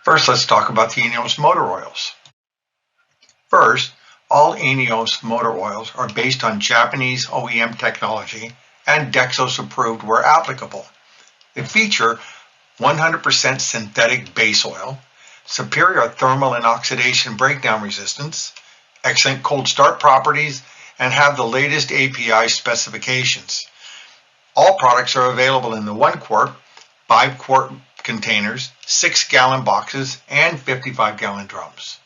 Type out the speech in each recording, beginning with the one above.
First, let's talk about the ENEOS motor oils. First, all ENEOS motor oils are based on Japanese OEM technology and Dexos approved where applicable. They feature 100% synthetic base oil, superior thermal and oxidation breakdown resistance, excellent cold start properties, and have the latest API specifications. All products are available in the 1 quart, 5 quart containers, 6-gallon boxes, and 55-gallon drums.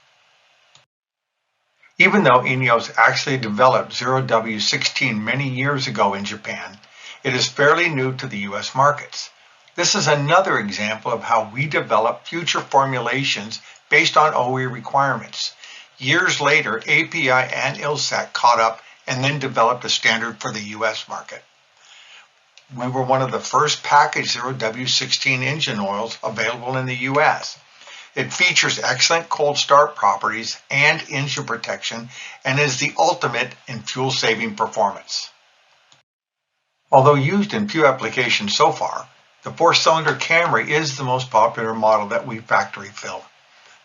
Even though ENEOS actually developed 0W16 many years ago in Japan, it is fairly new to the US markets. This is another example of how we develop future formulations based on OE requirements. Years later, API and ILSAC caught up and then developed a standard for the US market. We were one of the first packaged 0W16 engine oils available in the US. It features excellent cold start properties and engine protection and is the ultimate in fuel-saving performance. Although used in few applications so far, the 4-cylinder Camry is the most popular model that we factory fill.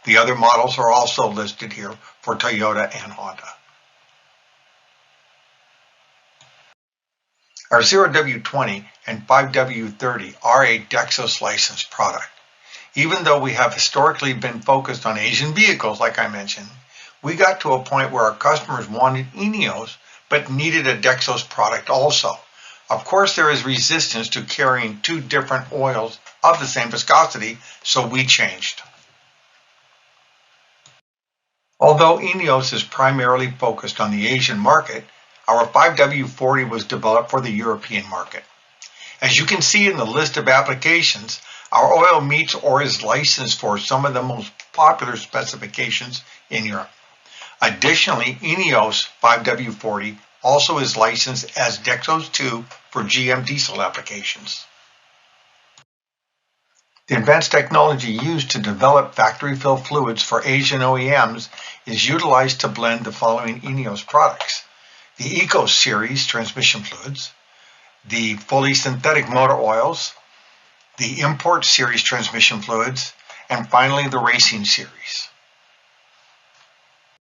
The other models are also listed here for Toyota and Honda. Our 0W20 and 5W30 are a Dexos licensed product. Even though we have historically been focused on Asian vehicles, like I mentioned, we got to a point where our customers wanted ENEOS but needed a Dexos product also. Of course, there is resistance to carrying 2 different oils of the same viscosity, so we changed. Although ENEOS is primarily focused on the Asian market, our 5W40 was developed for the European market. As you can see in the list of applications, our oil meets or is licensed for some of the most popular specifications in Europe. Additionally, ENEOS 5W40 also is licensed as Dexos 2 for GM diesel applications. The advanced technology used to develop factory fill fluids for Asian OEMs is utilized to blend the following ENEOS products: the ENEOS Series transmission fluids, the fully synthetic motor oils, the Import Series transmission fluids, and finally the Racing Series.